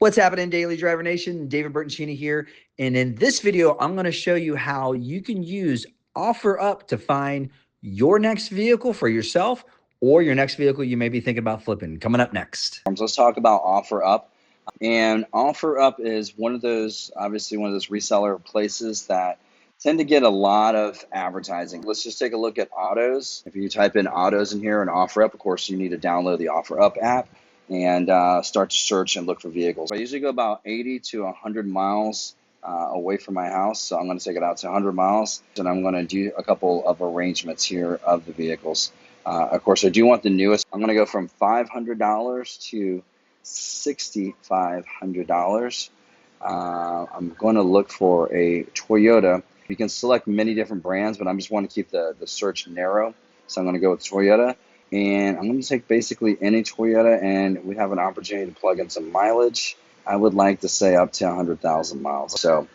What's happening, Daily Driver Nation? David Bertoncini here. And in this video, I'm going to show you how you can use OfferUp to find your next vehicle for yourself or your next vehicle you may be thinking about flipping. Coming up next. Let's talk about OfferUp. And OfferUp is obviously one of those reseller places that tend to get a lot of advertising. Let's just take a look at autos. If you type in autos in here and OfferUp, of course, you need to download the OfferUp app and start to search and look for vehicles. I usually go about 80 to 100 miles away from my house, so I'm going to take it out to 100 miles, and I'm going to do a couple of arrangements here of the vehicles. Of course, I do want the newest. I'm going to go from $500 to $6,500. I'm going to look for a Toyota. You can select many different brands, but I just want to keep the search narrow. So I'm going to go with Toyota, and I'm going to take basically any Toyota, and we have an opportunity to plug in some mileage. I would like to say up to 100,000 miles. So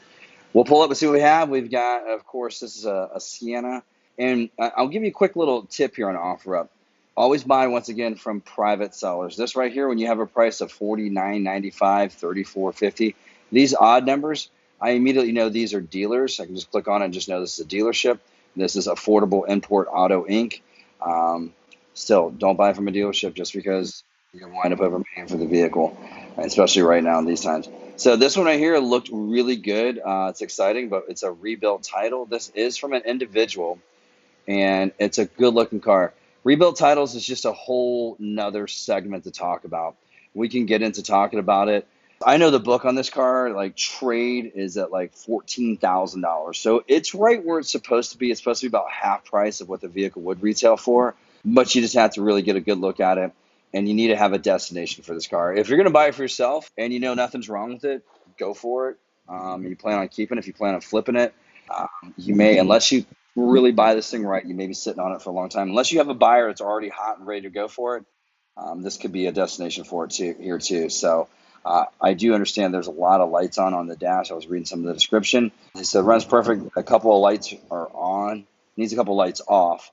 we'll pull up and see what we have. We've got, of course, this is a Sienna. And I'll give you a quick little tip here on OfferUp. Always buy, once again, from private sellers. This right here, when you have a price of $49.95, $34.50, these odd numbers, I immediately know these are dealers. I can just click on it and just know this is a dealership. This is Affordable Import Auto Inc. Still, don't buy from a dealership just because you can wind up overpaying for the vehicle, especially right now in these times. So this one right here looked really good. It's exciting, but it's a rebuilt title. This is from an individual, and it's a good-looking car. Rebuilt titles is just a whole nother segment to talk about. We can get into talking about it. I know the book on this car, like trade, is at like $14,000. So it's right where it's supposed to be. It's supposed to be about half price of what the vehicle would retail for, but you just have to really get a good look at it, and you need to have a destination for this car. If you're going to buy it for yourself and you know nothing's wrong with it, go for it. You plan on keeping it. If you plan on flipping it, you may, unless you really buy this thing right, you may be sitting on it for a long time. Unless you have a buyer that's already hot and ready to go for it, this could be a destination for it here too. So I do understand there's a lot of lights on the dash. I was reading some of the description. They said runs perfect. A couple of lights are on. Needs a couple of lights off.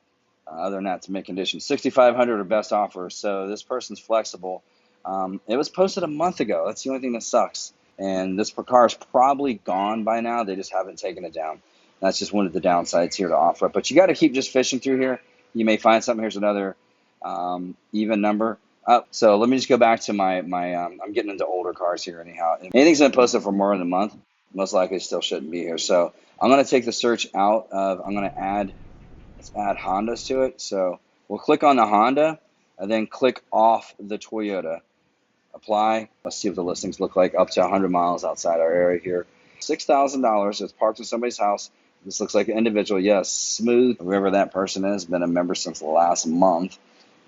Other than that, it's mint condition. $6,500 or best offer. So this person's flexible. It was posted a month ago. That's the only thing that sucks. And this car is probably gone by now. They just haven't taken it down. That's just one of the downsides here to OfferUp. But you got to keep just fishing through here. You may find something. Here's another even number. So let me just go back to my I'm getting into older cars here anyhow. Anything's been posted for more than a month, most likely still shouldn't be here. So I'm going to take the search out of, I'm going to let's add Hondas to it. So we'll click on the Honda and then click off the Toyota. Apply. Let's see what the listings look like up to 100 miles outside our area here. $6,000. It's parked in somebody's house. This looks like an individual. Yes, smooth. Whoever that person is, been a member since the last month,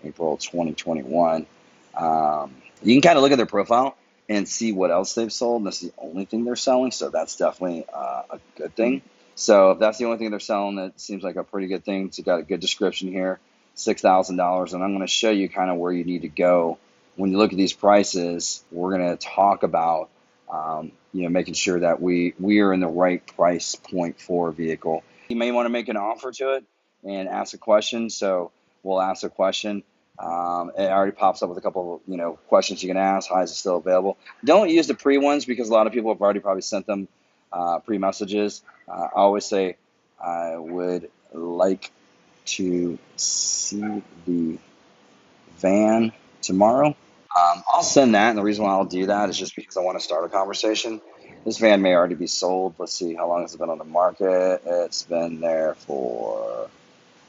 April 2021. You can kind of look at their profile and see what else they've sold. That's the only thing they're selling, so that's definitely a good thing. So if that's the only thing they're selling, that seems like a pretty good thing. It's got a good description here, $6,000, and I'm going to show you kind of where you need to go. When you look at these prices, we're going to talk about making sure that we are in the right price point for a vehicle. You may want to make an offer to it and ask a question. So we'll ask a question. It already pops up with a couple of questions you can ask. Hi, is it still available? Don't use the pre ones because a lot of people have already probably sent them pre messages. I always say I would like to see the van tomorrow. I'll send that, and the reason why I'll do that is just because I want to start a conversation. This van may already be sold. Let's see, how long has it been on the market? It's been there for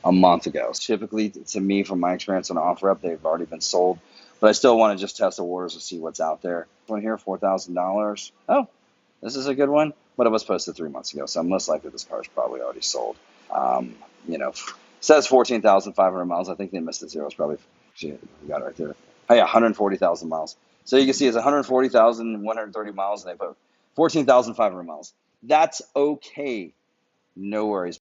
a month ago. Typically, to me, from my experience on OfferUp, they've already been sold, but I still want to just test the waters to see what's out there. One here, $4,000. Oh, this is a good one, but it was posted 3 months ago, so most likely this car is probably already sold. Says 14,500 miles. I think they missed the zeros probably. We got it right there. Oh, yeah, 140,000 miles. So you can see it's 140,130 miles, and they put 14,500 miles. That's okay. No worries.